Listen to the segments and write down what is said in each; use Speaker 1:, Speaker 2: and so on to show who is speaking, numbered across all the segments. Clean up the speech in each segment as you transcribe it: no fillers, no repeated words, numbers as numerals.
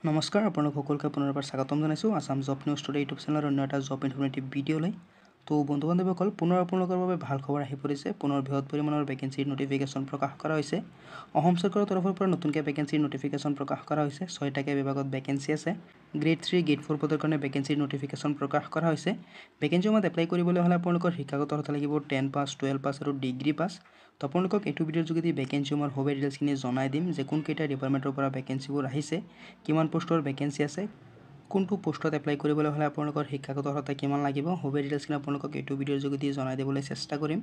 Speaker 1: নমস্কাৰ আপোনালোক সকলোকে পুনৰবাৰ স্বাগতম জনাইছোঁ Assam job news today YouTube চেনেলৰ অন্য এটা জব ইনফৰমেটিভ ভিডিঅ'লৈ। তো বন্ধু বান্ধৱীসকল পুনৰ আপোনালোকৰ বাবে ভাল খবৰ আহি পৰিছে। পুনৰ বৃহৎ পৰিমাণৰ ভেকেঞ্চিৰ নটিফিকেশ্যন প্ৰকাশ কৰা হৈছে। অসম চৰকাৰৰ তৰফৰ পৰা নতুনকৈ ভেকেঞ্চিৰ নটিফিকেশ্যন প্ৰকাশ কৰা হৈছে। 6টাকৈ বিভাগত ভেকেঞ্চি আছে। গ্ৰেড 3 গ্ৰেড 4 পদৰ কাৰণে ভেকেঞ্চিৰ নটিফিকেশ্যন প্ৰকাশ কৰা হৈছে। ভেকেঞ্চিসমূহত এপ্লাই কৰিবলৈ হ'লে আপোনালোকৰ শিক্ষাগত অৰ্হতা লাগিব 10 পাছ 12 পাছ আৰু ডিগ্ৰী পাছ। তো আপোনালোকক এইটো ভিডিঅ'ৰ যোগেদি ভেকেঞ্চিসমূহৰ সবে ডিটেইলছখিনি জনাই দিম যে কোনকেইটা ডিপাৰ্টমেণ্টৰ পৰা ভেকেঞ্চিবোৰ আহিছে, কিমান পোষ্টৰ ভেকেঞ্চি আছে, কোনটো পোষ্টত এপ্লাই কৰিবলৈ হ'লে আপোনালোকৰ শিক্ষাগত অৰ্হতা কিমান লাগিব, সবে ডিটেইলছখিনি আপোনালোকক এইটো ভিডিঅ'ৰ যোগেদি জনাই দিবলৈ চেষ্টা কৰিম।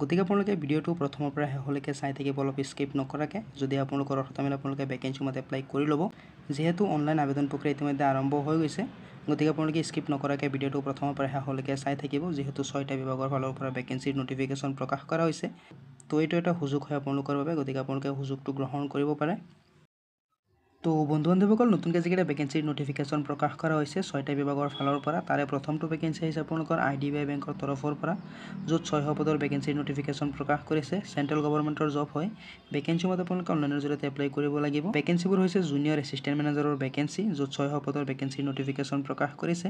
Speaker 1: গতিকে আপোনালোকে ভিডিঅ'টো প্ৰথমৰ পৰা শেষলৈকে চাই থাকিব, অলপ স্কিপ নকৰাকৈ। যদি আপোনালোকৰ অৰ্হতা মিলে আপোনালোকে ভেকেঞ্চিসমূহত এপ্লাই কৰি ল'ব। যিহেতু অনলাইন আবেদন প্ৰক্ৰিয়া ইতিমধ্যে আৰম্ভ হৈ গৈছে, গতিকে আপোনালোকে স্কিপ নকৰাকৈ ভিডিঅ'টো প্ৰথমৰ পৰা শেষলৈকে চাই থাকিব। যিহেতু 6টা বিভাগৰ ফালৰ পৰা ভেকেঞ্চিৰ নটিফিকেশ্যন প্ৰকাশ কৰা হৈছে, তো এইটো এটা সুযোগ হয় আপোনালোকৰ বাবে। গতিকে আপোনালোকে সুযোগটো গ্ৰহণ কৰিব পাৰে। তো বন্ধু বান্ধৱীসকল, নতুনকৈ যিকেইটা ভেকেঞ্চিৰ নটিফিকেশ্যন প্ৰকাশ কৰা হৈছে 6টা বিভাগৰ ফালৰ পৰা, তাৰে প্ৰথমটো ভেকেঞ্চি আহিছে আপোনালোকৰ IDBI বেংকৰ তৰফৰ পৰা, য'ত 600 পদৰ ভেকেঞ্চিৰ নটিফিকেশ্যন প্ৰকাশ কৰিছে। চেণ্ট্ৰেল গভৰ্ণমেণ্টৰ জব হয়। ভেকেঞ্চিসমূহত আপোনালোকে অনলাইনৰ জৰিয়তে এপ্লাই কৰিব লাগিব। ভেকেঞ্চিবোৰ হৈছে জুনিয়ৰ এছিষ্টেণ্ট মেনেজাৰৰ ভেকেঞ্চি, য'ত 600 পদৰ ভেকেঞ্চিৰ নটিফিকেশ্যন প্ৰকাশ কৰিছে।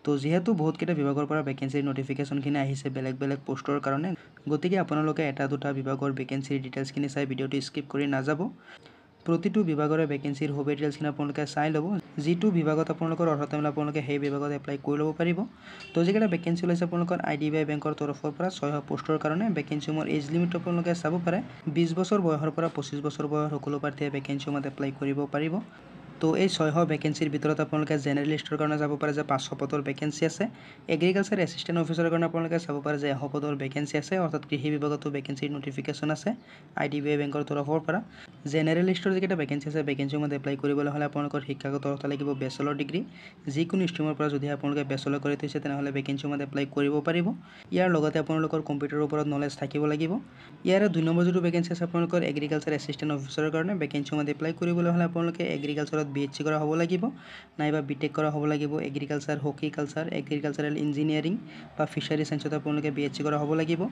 Speaker 1: তো যিহেতু বহুতকেইটা বিভাগৰ পৰা ভেকেঞ্চিৰ নটিফিকেশ্যনখিনি আহিছে বেলেগ বেলেগ পোষ্টৰ কাৰণে, গতিকে আপোনালোকে এটা দুটা বিভাগৰ ভেকেঞ্চিৰ ডিটেইলছখিনি চাই ভিডিঅ'টো স্কিপ কৰি নাযাব। প্ৰতিটো বিভাগৰে ভেকেঞ্চিৰ সবে ডিটেইলছখিনি আপোনালোকে চাই ল'ব। যিটো বিভাগত আপোনালোকৰ অৰ্হতা মিলে আপোনালোকে সেই বিভাগত এপ্লাই কৰি ল'ব পাৰিব। তো যিকেইটা ভেকেঞ্চি ওলাইছে আপোনালোকৰ IDBI বেংকৰ তৰফৰ পৰা 600 পোষ্টৰ কাৰণে, ভেকেঞ্চিসমূহৰ এজ লিমিট আপোনালোকে চাব পাৰে। 20 বছৰ বয়সৰ পৰা 25 বছৰ বয়সৰ সকলো প্ৰাৰ্থীয়ে ভেকেঞ্চিসমূহত এপ্লাই কৰিব পাৰিব। তো এই 600 ভেকেঞ্চিৰ ভিতৰত আপোনালোকে জেনেৰেলিষ্টৰ কাৰণে যাব পাৰে যে 500 পদৰ ভেকেঞ্চি আছে। এগ্ৰিকালচাৰ এছিষ্টেণ্ট অফিচাৰৰ কাৰণে আপোনালোকে চাব পাৰে যে 100 পদৰ ভেকেঞ্চি আছে, অৰ্থাৎ কৃষি বিভাগতো ভেকেঞ্চিৰ নটিফিকেশ্যন আছে IDBI বেংকৰ তৰফৰ পৰা। জেনেৰেলিষ্টৰ যিকেইটা ভেকেঞ্চি আছে, ভেকেঞ্চিসমূহত এপ্লাই কৰিবলৈ হ'লে আপোনালোকৰ শিক্ষাগত অৰ্হতা লাগিব বেচেলৰ ডিগ্ৰী। যিকোনো ষ্ট্ৰীমৰ পৰা যদি আপোনালোকে বেচেলৰ কৰি থৈছে তেনেহ'লে ভেকেঞ্চিসমূহত এপ্লাই কৰিব পাৰিব। ইয়াৰ লগতে আপোনালোকৰ কম্পিউটাৰৰ ওপৰত নলেজ থাকিব লাগিব। ইয়াৰে 2 নম্বৰ যিটো ভেকেঞ্চি আছে আপোনালোকৰ এগ্ৰিকালচাৰ এছিষ্টেণ্ট অফিচাৰৰ কাৰণে, ভেকেঞ্চিসমূহত এপ্লাই কৰিবলৈ হ'লে আপোনালোকে এগ্ৰিকালচাৰত BHC কৰা হ'ব লাগিব, নাইবা BTech কৰা হ'ব লাগিব। এগ্ৰিকালচাৰ, হৰ্টিকালচাৰ, এগ্ৰিকালচাৰেল ইঞ্জিনিয়াৰিং বা ফিচাৰী চায়েন্সত আপোনালোকে BHC কৰা হ'ব লাগিব।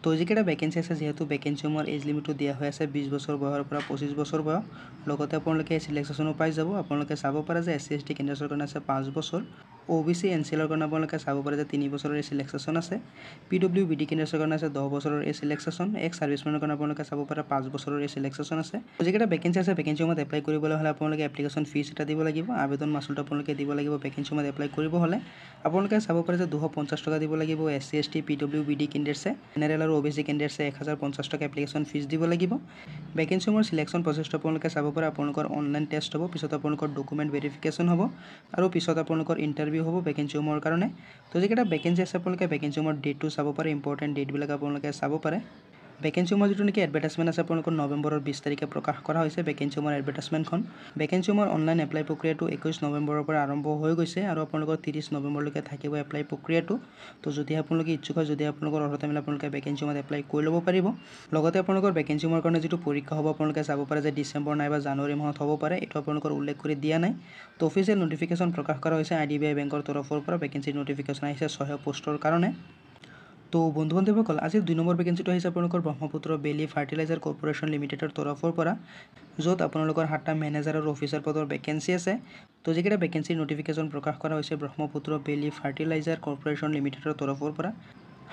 Speaker 1: তো যিকেইটা ভেকেঞ্চি আছে, যিহেতু ভেকেঞ্চিসমূহৰ এজ লিমিটটো দিয়া হৈ আছে 20 বছৰ বয়সৰ পৰা 25 বছৰ বয়স, লগতে আপোনালোকে চিলেকশ্যনো পাই যাব। আপোনালোকে চাব পাৰে যে SC ST কেণ্ডিডেটৰ কাৰণে আছে 5 বছৰ, OBC NCLৰ কাৰণে আপোনালোকে চাব পাৰে যে 3 বছৰৰ চিলেকশ্যন আছে, PWBD কেণ্ডিডেটৰ কাৰণে আছে 10 বছৰৰ চিলেকশ্যন, এক্স ছাৰ্ভিচমেনৰ কাৰণে আপোনালোকে চাব পাৰে 5 বছৰৰ চিলেকশ্যন আছে। যিকেইটা ভেকেঞ্চি আছে, ভেকেঞ্চিসমূহত এপ্লাই কৰিবলৈ হ'লে আপোনালোকে এপ্লিকেশ্যন ফিজ এটা দিব লাগিব, আবেদন মাচুলটো আপোনালোকে দিব লাগিব। ভেকেঞ্চিসমূহত এপ্লাই কৰিব হ'লে আপোনালোকে চাব পাৰে যে 250 টকা দিব লাগিব SC ST PWBD কেণ্ডিডেটছে। জেনেৰেল আৰু OBC কেণ্ডিডেটছে 1050 টকা এপ্লিকেশ্যন ফিজ দিব লাগিব। ভেকেঞ্চিসমূহৰ চিলেকশ্যন প্ৰচেছটো আপোনালোকে চাব পাৰে। আপোনালোকৰ অনলাইন টেষ্ট হ'ব, পিছত আপোনালোকৰ ডকুমেণ্ট ভেৰিফিকেশ্যন হ'ব, আৰু পিছত আপোনালোকৰ ইণ্টাৰভিউ হ'ব ভেকেঞ্চিসমূহৰ কাৰণে। তো যিকেইটা ভেকেঞ্চি আছে আপোনালোকে ভেকেঞ্চিসমূহৰ ডেটটো চাব পাৰে, ইম্পৰ্টেণ্ট ডেটবিলাক আপোনালোকে চাব পাৰে। ভেকেঞ্চিসমূহৰ যিটো নেকি এডভাৰটাইজমেণ্ট আছে আপোনালোকৰ নৱেম্বৰৰ 20 তাৰিখে প্ৰকাশ কৰা হৈছে ভেকেঞ্চিসমূহৰ এডভাৰটাইজমেণ্টখন। ভেকেঞ্চিসমূহৰ অনলাইন এপ্লাই প্ৰক্ৰিয়াটো 21 নৱেম্বৰৰ পৰা আৰম্ভ হৈ গৈছে, আৰু আপোনালোকৰ 30 নৱেম্বৰলৈকে থাকিব এপ্লাই প্ৰক্ৰিয়াটো। তো যদি আপোনালোকে ইচ্ছুক হয়, যদি আপোনালোকৰ অৰ্হতা মিলে আপোনালোকে ভেকেঞ্চিসমূহত এপ্লাই কৰি ল'ব পাৰিব। লগতে আপোনালোকৰ ভেকেঞ্চিসমূহৰ কাৰণে যিটো পৰীক্ষা হ'ব আপোনালোকে চাব পাৰে যে ডিচেম্বৰ নাইবা জানুৱাৰী মাহত হ'ব পাৰে, এইটো আপোনালোকৰ উল্লেখ কৰি দিয়া নাই। তো অফিচিয়েল নটিফিকেশ্যন প্ৰকাশ কৰা হৈছে IDBI বেংকৰ তৰফৰ পৰা। ভেকেঞ্চিৰ নটিফিকেশ্যন আহিছে 600 পোষ্টৰ কাৰণে। তো বন্ধু বান্ধৱীসকল, আজিৰ 2 নম্বৰ ভেকেঞ্চিটো আহিছে আপোনালোকৰ ব্ৰহ্মপুত্ৰ বেলি ফাৰ্টিলাইজাৰ কৰ্পৰেশ্যন লিমিটেডৰ তৰফৰ পৰা, য'ত আপোনালোকৰ 7টা মেনেজাৰ আৰু অফিচাৰ পদৰ ভেকেঞ্চি আছে। তো যিকেইটা ভেকেঞ্চিৰ নটিফিকেশ্যন প্ৰকাশ কৰা হৈছে ব্ৰহ্মপুত্ৰ বেলি ফাৰ্টিলাইজাৰ কৰ্পৰেশ্যন লিমিটেডৰ তৰফৰ পৰা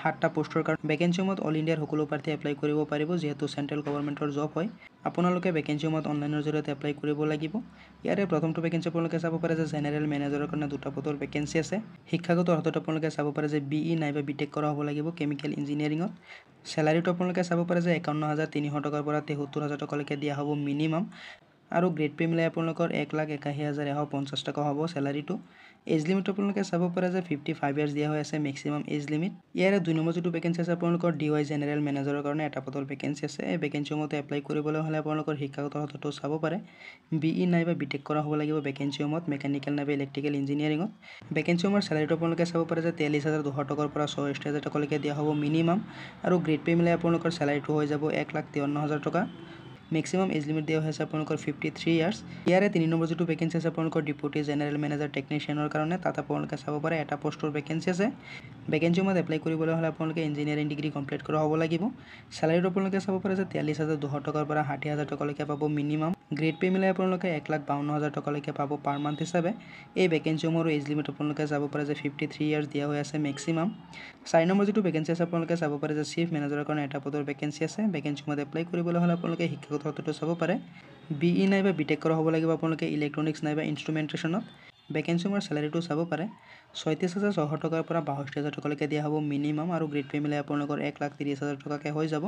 Speaker 1: 7টা পোষ্টৰ কাৰণে, ভেকেঞ্চিসমূহত অল ইণ্ডিয়াৰ সকলো প্ৰাৰ্থীয়ে এপ্লাই কৰিব পাৰিব। যিহেতু চেণ্ট্ৰেল গভৰ্ণমেণ্টৰ জব হয়, আপোনালোকে ভেকেঞ্চিসমূহত অনলাইনৰ জৰিয়তে এপ্লাই কৰিব লাগিব। ইয়াৰে প্ৰথমটো ভেকেঞ্চি আপোনালোকে চাব পাৰে যে জেনেৰেল মেনেজাৰৰ কাৰণে 2টা পদৰ ভেকেঞ্চি আছে। শিক্ষাগত অৰ্হতাটো আপোনালোকে চাব পাৰে যে BE নাইবা BTech কৰা হ'ব লাগিব কেমিকেল ইঞ্জিনিয়াৰিঙত। চেলাৰীটো আপোনালোকে চাব পাৰে যে 51,300 টকাৰ পৰা 73,000 টকালৈকে দিয়া হ'ব মিনিমাম, আৰু গ্ৰেড পে মিলাই আপোনালোকৰ 1,81,150 টকা হ'ব চেলাৰীটো। এজ লিমিটটো আপোনালোকে চাব পাৰে যে 55 ইয়াৰ্ছ দিয়া হৈ আছে মেক্সিমাম এজ লিমিট। ইয়াৰে 2 নম্বৰ যিটো ভেকেঞ্চি আছে আপোনালোকৰ DY জেনেৰেল মেনেজাৰৰ কাৰণে 1টা পদৰ ভেকেঞ্চি আছে। এই ভেকেঞ্চিসমূহত এপ্লাই কৰিবলৈ হ'লে আপোনালোকৰ শিক্ষাগত অৰ্হতাটো চাব পাৰে BE নাইবা BTech কৰা হ'ব লাগিব ভেকেঞ্চিসমূহত মেকানিকেল নাইবা ইলেক্ট্ৰিকেল ইঞ্জিনিয়াৰিঙত। ভেকেঞ্চিসমূহৰ চেলাৰীটো আপোনালোকে চাব পাৰে যে 43,200 টকাৰ পৰা 64,000 টকালৈকে দিয়া হ'ব মিনিমাম, আৰু গ্ৰেড পে মিলাই আপোনালোকৰ চেলাৰীটো হৈ যাব 1,53,000 টকা। মেক্সিমাম এজ লিমিট দিয়া হৈছে আপোনালোকৰ 53 ইয়াৰ্ছ। ইয়াৰে 3 নম্বৰ যিটো ভেকেঞ্চি আছে আপোনালোকৰ ডিপুটি জেনেৰেল মেনেজাৰ টেকনিচিয়ানৰ কাৰণে, তাত আপোনালোকে চাব পাৰে এটা পোষ্টৰ ভেকেঞ্চি আছে। ভেকেঞ্চিৰ মতে এপ্লাই কৰিবলৈ হ'লে আপোনালোকে ইঞ্জিনিয়াৰিং ডিগ্ৰী কমপ্লিট কৰা হ'ব লাগিব। চেলাৰীটো আপোনালোকে চাব পাৰে যে 43,200 টকাৰ পৰা 60,000 টকালৈকে পাব মিনিমাম। গ্ৰেড পে মিলাই আপোনালোকে 1,52,000 টকালৈকে পাব পাৰ মান্থ হিচাপে। এই ভেকেঞ্চিসমূহৰ এজ লিমিট আপোনালোকে চাব পাৰে যে 53 ইয়াৰ্ছ দিয়া হৈ আছে মেক্সিমাম। 4 নম্বৰ যিটো ভেকেঞ্চি আছে আপোনালোকে চাব পাৰে যে চিফ মেনেজাৰৰ কাৰণে এটা পদৰ ভেকেঞ্চি আছে। ভেকেঞ্চিৰ মতে এপ্লাই কৰিবলৈ হ'লে আপোনালোকে শিক্ষাগত অৰ্হতাটো চাব পাৰে। BE নাইবা BTech কৰা হ'ব লাগিব আপোনালোকে ইলেক্ট্ৰনিক্স নাইবা ইনষ্ট্ৰুমেণ্টেশ্যনত। ভেকেঞ্চিৰ চেলাৰীটো চাব পাৰে 36,600 টকাৰ পৰা 62,000 টকালৈকে দিয়া হ'ব মিনিমাম, আৰু গ্ৰেড পে মিলাই আপোনালোকৰ 1,30,000 টকাকৈ হৈ যাব।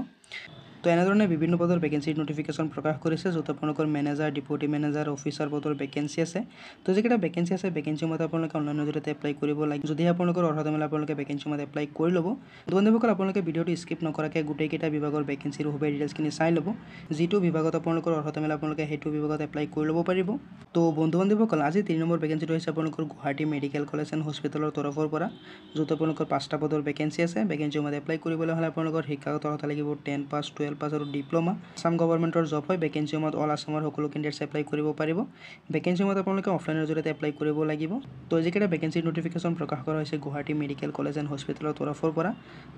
Speaker 1: তো এনেধৰণে বিভিন্ন পদৰ ভেকেঞ্চিৰ নটিফিকেশ্যন প্ৰকাশ কৰিছে, য'ত আপোনালোকৰ মেনেজাৰ, ডিপুটি মেনেজাৰ, অফিচাৰ পদৰ ভেকেঞ্চি আছে। তো যিকেইটা ভেকেঞ্চি আছে ভেকেঞ্চিৰ মতে আপোনালোকে অনলাইনৰ জৰিয়তে এপ্লাই কৰিব লাগে। যদি আপোনালোকৰ অৰ্হতা মিলে আপোনালোকে ভেকেঞ্চিৰ মতে এপ্লাই কৰি ল'ব। বন্ধুসকল আপোনালোকে ভিডিঅ'টো স্কিপ নকৰাকৈ গোটেইকেইটা বিভাগৰ ভেকেঞ্চিৰ সুবিধা ডিটেইলছখিনি চাই ল'ব। যিটো বিভাগত আপোনালোকৰ অৰ্হতা মিলে আপোনালোকে সেইটো বিভাগত এপ্লাই কৰি ল'ব পাৰিব। তো বন্ধুসকল আজি 3 নম্বৰ ভেকেঞ্চিটো হৈছে আপোনালোকৰ গুৱাহাটী মেডিকেল কলেজ এণ্ড হস্পিটেলৰ তৰফৰ পৰা, য'ত আপোনালোকৰ 5টা পদৰ ভেকেঞ্চি আছে। ভেকেঞ্চিৰ মতে এপ্লাই কৰিবলৈ হ'লে আপোনালোকৰ শিক্ষাগত অৰ্হতা লাগিব 10 পাছ, 12 পাছ আৰু ডিপ্ল'মা। আসাম গভৰ্ণমেণ্টৰ জব হয়। ভেকেঞ্চিৰ মতে অল আসামৰ সকলো কেণ্ডিডেটছ এপ্লাই কৰিব পাৰিব। ভেকেঞ্চিৰ মতে আপোনালোকে অফলাইনৰ জৰিয়তে এপ্লাই কৰিব লাগিব। তো যিকেইটা ভেকেঞ্চিৰ নটিফিকেশ্যন প্ৰকাশ কৰা হৈছে গুৱাহাটী মেডিকেল কলেজ এণ্ড হস্পিটেলৰ তৰফৰ পৰা,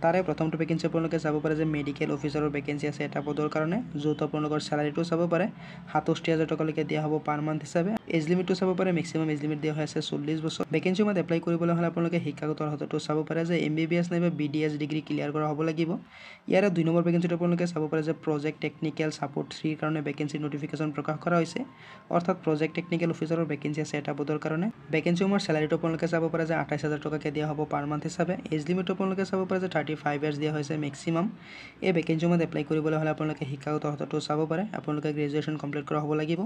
Speaker 1: তাৰে প্ৰথমটো ভেকেঞ্চি আপোনালোকে চাব পাৰে যে মেডিকেল অফিচাৰৰ ভেকেঞ্চি আছে এটা পদৰ কাৰণে, য'ত আপোনালোকৰ চেলাৰীটো চাব পাৰে 67,000 টকালৈকে দিয়া হ'ব পাৰ মান্থ হিচাপে। এজ লিমিটটো চাব পাৰে মেক্সিমাম এজ লিমিট দিয়া হৈ আছে 40 বছৰ। ভেকেঞ্চিৰ মতে এপ্লাই কৰিবলৈ হ'লে আপোনালোকে শিক্ষাগত অৰ্হতাটো চাব পাৰে যে MBBS নাইবা BDS ডিগ্ৰী ক্লিয়াৰ কৰা হ'ব লাগিব। ইয়াৰে 2 নম্বৰ ভেকেঞ্চিটো আপোনালোকে চাব পাৰে যে প্ৰজেক্ট টেকনিকেল ছাপৰ্ট 3 কাৰণে ভেকেঞ্চিৰ নটিফিকেশ্যন প্ৰকাশ কৰা হৈছে, অৰ্থাৎ প্ৰজেক্ট টেকনিকেল অফিচাৰৰ ভেকেঞ্চি আছে এটা পদৰ কাৰণে। ভেকেঞ্চিসমূহৰ চেলাৰীটো আপোনালোকে চাব পাৰে যে 28,000 টকাকৈ দিয়া হ'ব পাৰ মান্থ হিচাপে। এজ লিমিটটো আপোনালোকে চাব পাৰে যে 35 ইয়াৰ্ছ দিয়া হৈছে মেক্সিমাম। এই ভেকেঞ্চিৰ মতে এপ্লাই কৰিবলৈ হ'লে আপোনালোকে শিক্ষাগত অৰ্হতাটো চাব পাৰে, আপোনালোকে গ্ৰেজুৱেশ্যন কমপ্লিট কৰা হ'ব লাগিব।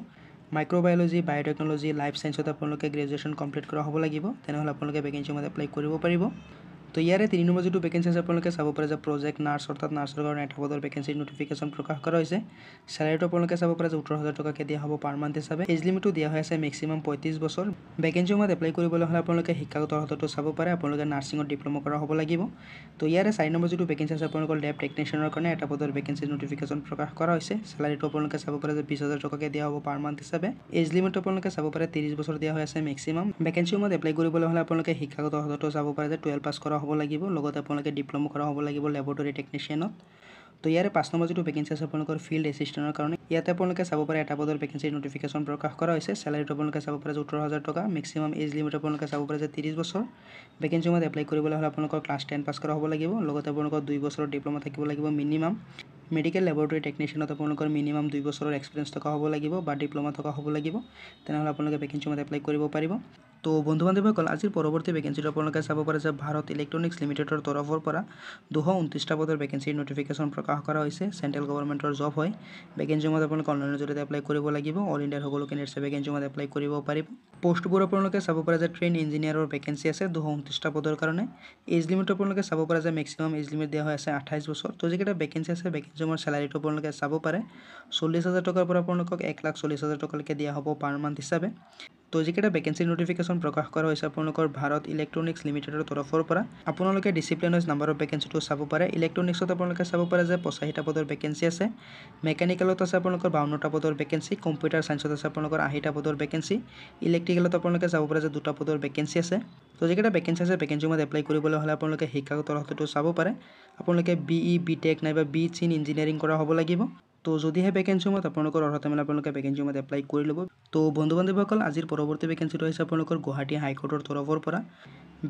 Speaker 1: মাইক্ৰ'বায়'লজি, বায়'টেকনলজি, লাইফ ছায়েন্সত আপোনালোকে গ্ৰেজুৱেশ্যন কমপ্লিট কৰা হ'ব লাগিব, তেনেহ'লে আপোনালোকে ভেকেঞ্চিৰ মতে এপ্লাই কৰিব পাৰিব। তো ইয়াৰে 3 নম্বৰ যিটো ভেকেঞ্চি আছে আপোনালোকে চাব পাৰে যে প্ৰজেক্ট নাৰ্ছ, অৰ্থাৎ নাৰ্ছৰ কাৰণে এটা পদৰ ভেকেঞ্চিৰ নটিফিকেশ্যন প্ৰকাশ কৰা হৈছে। চেলাৰীটো আপোনালোকে চাব পাৰে যে 18,000 টকাকৈ দিয়া হ'ব পাৰ মান্থ হিচাপে। এজ লিমিটটো দিয়া হৈ আছে মেক্সিমাম 35 বছৰ। ভেকেঞ্চিৰ মতে এপ্লাই কৰিবলৈ হ'লে আপোনালোকে শিক্ষাগত অৰ্হতাটো চাব পাৰে, আপোনালোকে নাৰ্ছিঙত ডিপ্ল'মা কৰা হ'ব লাগিব। তো ইয়াৰে 4 নম্বৰ যিটো ভেকেঞ্চি আছে আপোনালোকৰ লেব টেকনিচিয়ানৰ কাৰণে এটা পদৰ ভেকেঞ্চিৰ নটিফিকেশ্যন প্ৰকাশ কৰা হৈছে। চেলাৰীটো আপোনালোকে চাব পাৰে যে 20,000 টকাকৈ দিয়া হ'ব পাৰ মান্থ হিচাপে। এজ লিমিটটো আপোনালোকে চাব পাৰে 30 বছৰ দিয়া হৈ আছে মেক্সিমাম। ভেকেঞ্চিৰ মতে এপ্লাই কৰিবলৈ হ'লে আপোনালোকে শিক্ষাগত অৰ্হতাটো চাব পাৰে যে 12 পাছ কৰা হ'ব লাগিব, লগতে আপোনালোকে ডিপ্ল'মা কৰা হ'ব লাগিব লেবৰেটৰী টেকনিচিয়ানত। তো ইয়াৰে 5 নম্বৰ যিটো ভেকেঞ্চি আছে আপোনালোকৰ ফিল্ড এছিষ্টেণ্টৰ কাৰণে, ইয়াতে আপোনালোকে চাব পাৰে এটা পদৰ ভেকেঞ্চিৰ নটিফিকেশ্যন প্ৰকাশ কৰা হৈছে। চেলাৰীটো আপোনালোকে চাব পাৰে যে 18,000 টকা, মেক্সিমাম এজ লিমিট আপোনালোকে চাব পাৰে যে 30 বছৰ। ভেকেঞ্চিৰ মতে এপ্লাই কৰিবলৈ হ'লে আপোনালোকৰ ক্লাছ 10 পাছ কৰা হ'ব লাগিব, লগতে আপোনালোকৰ 2 বছৰৰ ডিপ্ল'মা থাকিব লাগিব মিনিমাম। মেডিকেল লেবৰেটৰী টেকনিচিয়ানত আপোনালোকৰ মিনিমাম 2 বছৰৰ এক্সপিৰিয়েঞ্চ থকা হ'ব লাগিব বা ডিপ্ল'মা থকা হ'ব লাগিব, তেনেহ'লে আপোনালোকে ভেকেঞ্চিৰ মতে এপ্লাই কৰিব পাৰিব। তো বন্ধুসকল আজিৰ পৰৱৰ্তী ভেকেঞ্চিটো আপোনালোকে চাব পাৰে যে ভাৰত ইলেক্ট্ৰনিক্স লিমিটেডৰ তৰফৰ পৰা 229টা পদৰ ভেকেঞ্চিৰ নটিফিকেশ্যন প্ৰকাশ কৰা হৈছে। চেণ্ট্ৰেল গভৰ্ণমেণ্টৰ জব হয়। ভেকেঞ্চিৰ মতে আপোনালোকে অনলাইনৰ জৰিয়তে এপ্লাই কৰিব লাগিব। অল ইণ্ডিয়াৰ সকলো কেণ্ডিডেটছে ভেকেঞ্চিৰ মতে এপ্লাই কৰিব পাৰিব। পোষ্টবোৰ আপোনালোকে চাব পাৰে যে ট্ৰেইন ইঞ্জিনিয়াৰৰ ভেকেঞ্চি আছে 229টা পদৰ কাৰণে। এজ লিমিটটো আপোনালোকে চাব পাৰে যে মেক্সিমাম এজ লিমিট দিয়া হৈ আছে 28 বছৰ। তো যিকেইটা ভেকেঞ্চি আছে ভেকেঞ্চিৰ চেলাৰীটো আপোনালোকে চাব পাৰে 40,000 টকাৰ পৰা আপোনালোকক 1,40,000 টকালৈকে দিয়া হ'ব পাৰ মান্থ হিচাপে। তো যিকেইটা ভেকেঞ্চিৰ নটিফিকেশ্যন প্ৰকাশ কৰা হৈছে আপোনালোকৰ ভাৰত ইলেক্ট্ৰনিক্স লিমিটেডৰ তৰফৰ পৰা, আপোনালোকে ডিচিপ্লিন ৱাইজ নাম্বাৰ অফ ভেকেঞ্চিটো চাব পাৰে। ইলেক্ট্ৰনিক্সত আপোনালোকে চাব পাৰে যে 85টা পদৰ ভেকেঞ্চি আছে। মেকানিকেলত আছে আপোনালোকৰ 52টা পদৰ ভেকেঞ্চি। কম্পিউটাৰ ছায়েন্সত আছে আপোনালোকৰ 80টা পদৰ ভেকেঞ্চি। ইলেক্ট্ৰিকেলত আপোনালোকে চাব পাৰে যে 2টা পদৰ ভেকেঞ্চি আছে। তো যিকেইটা ভেকেঞ্চি আছে ভেকেঞ্চিৰ মতে এপ্লাই কৰিবলৈ হ'লে আপোনালোকে শিক্ষাগত অৰ্হতাটো চাব পাৰে, আপোনালোকে BE, BTech নাইবা BE in ইঞ্জিনিয়াৰিং কৰা হ'ব লাগিব। তো যদিহে ভেকেঞ্চিৰ মতে আপোনালোকৰ অৰ্হতা মিলে আপোনালোকে ভেকেঞ্চিৰ মতে এপ্লাই কৰি ল'ব। তো বন্ধুসকল আজিৰ পৰৱৰ্তী ভেকেঞ্চিটো হৈছে আপোনালোকৰ গুৱাহাটী হাইকোৰ্টৰ তৰফৰ পৰা।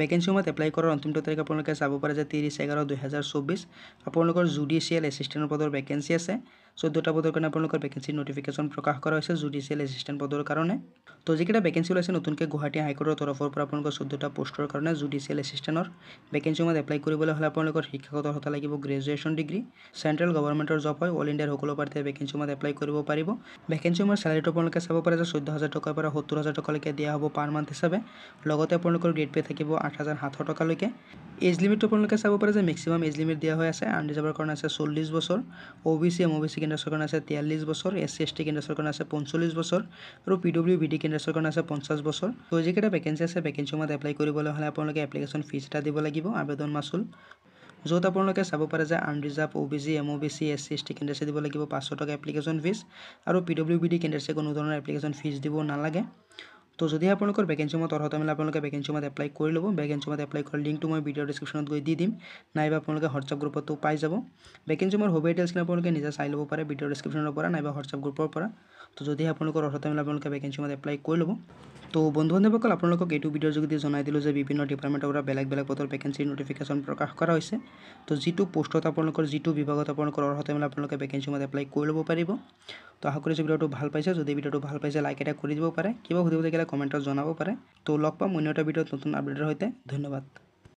Speaker 1: ভেকেঞ্চিৰ মতে এপ্লাই কৰাৰ অন্তিম তাৰিখ আপোনালোকে চাব পাৰে যে 30/11/2024। আপোনালোকৰ জুডিচিয়েল এছিষ্টেণ্টৰ পদৰ ভেকেঞ্চি আছে। 14টা পদৰ কাৰণে আপোনালোকৰ ভেকেঞ্চিৰ নটিফিকেশ্যন প্ৰকাশ কৰা হৈছে জুডিচিয়েল এছিষ্টেণ্ট পদৰ কাৰণে। তো যিকেইটা ভেকেঞ্চি ওলাইছে নতুনকৈ গুৱাহাটী হাইকোৰ্টৰ তৰফৰ পৰা আপোনালোকৰ 14টা পোষ্টৰ কাৰণে জুডিচিয়েল এছিষ্টেণ্টৰ ভেকেঞ্চিৰ মতে এপ্লাই কৰিবলৈ হ'লে আপোনালোকৰ শিক্ষাগত অৰ্হতা লাগিব গ্ৰেজুৱেশ্যন ডিগ্ৰী। চেণ্ট্ৰেল গভৰ্ণমেণ্টৰ জব হয়। অল ইণ্ডিয়াৰ সকলো প্ৰাৰ্থীয়ে ভেকেঞ্চিৰ মতে এপ্লাই কৰিব পাৰিব। ভেকেঞ্চিৰ চেলাৰীটো আপোনালোকে চাব পাৰে যে 14,000 টকাৰ পৰা 70,000 টকালৈকে দিয়া হ'ব পাৰ মান্থ হিচাপে, লগতে আপোনালোকৰ গ্ৰেড পে থাকিব 8,700 টকালৈকে। এজ লিমিটটো আপোনালোকে চাব পাৰে যে মেক্সিমাম এজ লিমিট দিয়া হৈ আছে। আনৰিজাৰ্ভৰ কাৰণে আছে 40 বছৰ। OBC MOBC কেণ্ডাৰ্ছৰ কাৰণে আছে 43 বছৰ। SC ST কেণ্ডাৰ্ছৰ কাৰণে আছে 45 বছৰ আৰু PWBD কেণ্ডাৰ্ছৰ কাৰণে আছে 50 বছৰ। তো যিকেইটা ভেকেঞ্চি আছে ভেকেঞ্চিৰ মতে এপ্লাই কৰিবলৈ হ'লে আপোনালোকে এপ্লিকেশ্যন ফিজ এটা দিব লাগিব, আবেদন মাচুল। য'ত আপোনালোকে চাব পাৰে যে unreserved OBC MOBC SC ST কেণ্ডিডেটছে দিব লাগিব 500 টকা এপ্লিকেশ্যন ফিজ আৰু PWBD কেণ্ডিডেটছে কোনো ধৰণৰ এপ্লিকেশ্যন ফিজ দিব নালাগে। তো যদি আপোনালোকৰ ভেকেঞ্চি মত অৰ্হতা মিলে আপোনালোকে ভেকেঞ্চি মত এপ্লাই কৰি ল'ব। ভেকেঞ্চি মত এপ্লাই কৰাৰ লিংকটো মই ভিডিঅ' ডেছক্ৰিপশ্যনত গৈ দি দিম, নাইবা আপোনালোকে হোৱাটছআপ গ্ৰুপতো পাই যাব। ভেকেঞ্চি মোৰ হ'ব ডিটেইলছখিনি আপোনালোকে নিজে চাই ল'ব পাৰে ভিডিঅ' ডেছক্ৰিপশ্যনৰ পৰা নাইবা হোৱাটছআপ গ্ৰুপৰ পৰা। তো যদি আপোনালোকৰ অৰ্হতা মিলে আপোনালোকে ভেকেঞ্চি মত এপ্লাই কৰি ল'ব। তো বন্ধু বান্ধৱসকল আপোনালোকক এইটো ভিডিঅ'ৰ যোগেদি জনাই দিলোঁ যে বিভিন্ন ডিপাৰ্টমেণ্টৰ পৰা বেলেগ বেলেগ পদৰ ভেকেঞ্চিৰ নটিফিকেশ্যন প্ৰকাশ কৰা হৈছে। তো যিটো পোষ্টত আপোনালোকৰ যিটো বিভাগত আপোনালোকৰ অৰ্হতা মিলে আপোনালোকে ভেকেঞ্চি মত এপ্লাই কৰি ল'ব পাৰিব। তো আশা কৰিছোঁ ভিডিঅ'টো ভাল পাইছে। যদি ভিডিঅ'টো ভাল পাইছে লাইক এটা কৰি দিব পাৰে, কিবা সুধিব থাকিলে কমেণ্টত জনাব পাৰে। তো লগ পাম অন্য এটা ভিডিঅ'ত নতুন আপডেটৰ সৈতে। ধন্যবাদ।